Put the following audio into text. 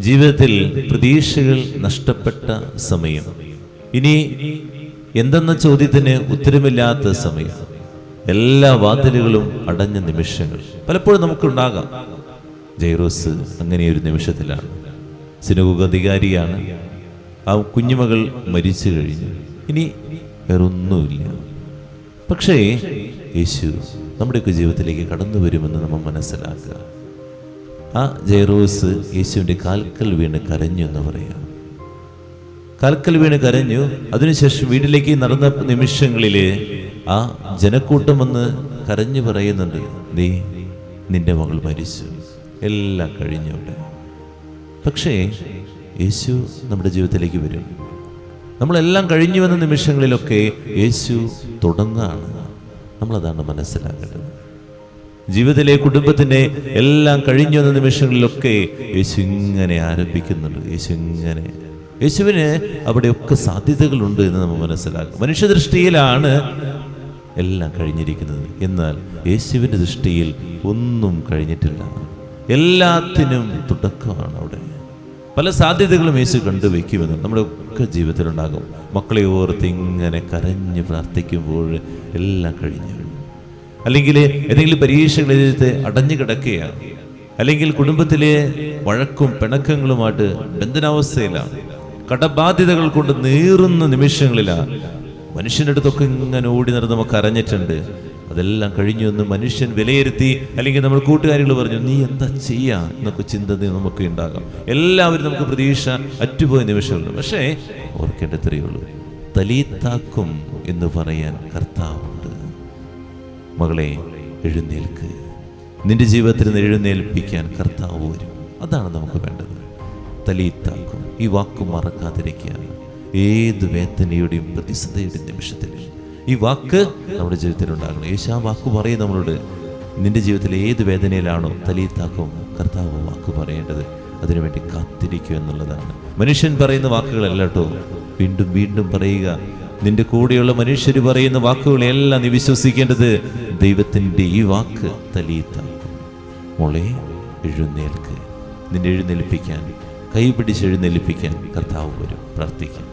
ജീവിതത്തിൽ പ്രതീക്ഷകൾ നഷ്ടപ്പെട്ട സമയം, ഇനി എന്തെന്ന ചോദ്യത്തിന് ഉത്തരമില്ലാത്ത സമയം, എല്ലാ വാതിലുകളും അടഞ്ഞ നിമിഷങ്ങൾ പലപ്പോഴും നമുക്കുണ്ടാകാം. ജൈറോസ് അങ്ങനെയൊരു നിമിഷത്തിലാണ്. സിനഗോഗ് അധികാരിയാണ്. ആ കുഞ്ഞുമകൾ മരിച്ചു കഴിഞ്ഞു, ഇനി വേറൊന്നുമില്ല. പക്ഷേ യേശു നമ്മുടെയൊക്കെ ജീവിതത്തിലേക്ക് കടന്നു വരുമെന്ന് നമ്മൾ മനസ്സിലാക്കുക. ആ ജൈറോസ് യേശുവിൻ്റെ കാൽക്കൽ വീണ് കരഞ്ഞു എന്ന് പറയാം. കാൽക്കൽ വീണ് കരഞ്ഞു. അതിനുശേഷം വീട്ടിലേക്ക് നടന്ന നിമിഷങ്ങളിൽ ആ ജനക്കൂട്ടം വന്ന് കരഞ്ഞു പറയുന്നുണ്ട്, നിന്റെ മകൾ മരിച്ചു, എല്ലാം കഴിഞ്ഞവിടെ. പക്ഷേ യേശു നമ്മുടെ ജീവിതത്തിലേക്ക് വരും. നമ്മളെല്ലാം കഴിഞ്ഞു വന്ന നിമിഷങ്ങളിലൊക്കെ യേശു തുടങ്ങാണ്. നമ്മളതാണ് മനസ്സിലാക്കേണ്ടത്. ജീവിതത്തിലെ കുടുംബത്തിൻ്റെ എല്ലാം കഴിഞ്ഞു വന്ന നിമിഷങ്ങളിലൊക്കെ യേശു ഇങ്ങനെ ആരംഭിക്കുന്നുണ്ട്. യേശുവിന് അവിടെയൊക്കെ സാധ്യതകളുണ്ട് എന്ന് നമ്മൾ മനസ്സിലാക്കും. മനുഷ്യദൃഷ്ടിയിലാണ് എല്ലാം കഴിഞ്ഞിരിക്കുന്നത്. എന്നാൽ യേശുവിൻ്റെ ദൃഷ്ടിയിൽ ഒന്നും കഴിഞ്ഞിട്ടില്ല. എല്ലാത്തിനും തുടക്കമാണ് അവിടെ. പല സാധ്യതകളും യേശു കണ്ടുവെക്കുമെന്ന് നമ്മുടെ ഒക്കെ ജീവിതത്തിലുണ്ടാകും. മക്കളെ ഓർത്ത് ഇങ്ങനെ കരഞ്ഞ് പ്രാർത്ഥിക്കുമ്പോൾ എല്ലാം കഴിഞ്ഞു. അല്ലെങ്കിൽ ഏതെങ്കിലും പരീക്ഷകൾ എഴുതി അടഞ്ഞു കിടക്കുകയാണ്. അല്ലെങ്കിൽ കുടുംബത്തിലെ വഴക്കും പിണക്കങ്ങളുമായിട്ട് ബന്ധനാവസ്ഥയിലാണ്. കടബാധ്യതകൾ കൊണ്ട് നീറുന്ന നിമിഷങ്ങളിലാണ്. മനുഷ്യൻ്റെ അടുത്തൊക്കെ ഇങ്ങനെ ഓടി നടന്ന് നമുക്ക് അറിഞ്ഞിട്ടുണ്ട്. അതെല്ലാം കഴിഞ്ഞു എന്ന് മനുഷ്യൻ വിലയിരുത്തി, അല്ലെങ്കിൽ നമ്മൾ കൂട്ടുകാരികൾ പറഞ്ഞു നീ എന്താ ചെയ്യാ എന്നൊക്കെ ചിന്ത നമുക്ക് ഉണ്ടാകാം. എല്ലാവരും നമുക്ക് പ്രതീക്ഷ അറ്റുപോയ നിമിഷങ്ങളുണ്ട്. പക്ഷേ ഓർക്കേണ്ടത്രയേ ഉള്ളൂ, തലീത്താക്കും എന്ന് പറയാൻ കർത്താവുണ്ട്. മകളെ എഴുന്നേൽക്ക്, നിന്റെ ജീവിതത്തിൽ നിന്ന് എഴുന്നേൽപ്പിക്കാൻ കർത്താവ് വരും. അതാണ് നമുക്ക് വേണ്ടത്. തലീത്താക്കും, ഈ വാക്ക് മറക്കാതിരിക്കുക. ഏത് വേദനയുടെയും പ്രതിസന്ധിയുടെയും നിമിഷത്തിൽ ഈ വാക്ക് നമ്മുടെ ജീവിതത്തിൽ ഉണ്ടാകണം. യേശു ആ വാക്ക് പറയും നമ്മളോട്. നിന്റെ ജീവിതത്തിൽ ഏത് വേദനയിലാണോ തലീത്താക്കും കർത്താവ് വാക്ക് പറയേണ്ടത്. അതിനുവേണ്ടി കാത്തിരിക്കുക എന്നുള്ളതാണ്. മനുഷ്യൻ പറയുന്ന വാക്കുകളല്ല കേട്ടോ, വീണ്ടും വീണ്ടും പറയുക. നിന്റെ കൂടെയുള്ള മനുഷ്യർ പറയുന്ന വാക്കുകളെല്ലാം നീ വിശ്വസിക്കേണ്ടത് ദൈവത്തിൻ്റെ ഈ വാക്ക് തലീത്താക്കും. മോളെ എഴുന്നേൽക്ക്. നിന്നെ എഴുന്നേൽപ്പിക്കാൻ, കൈപിടിച്ച് എഴുന്നേൽപ്പിക്കാൻ കർത്താവ് വരും. പ്രാർത്ഥിക്കാം.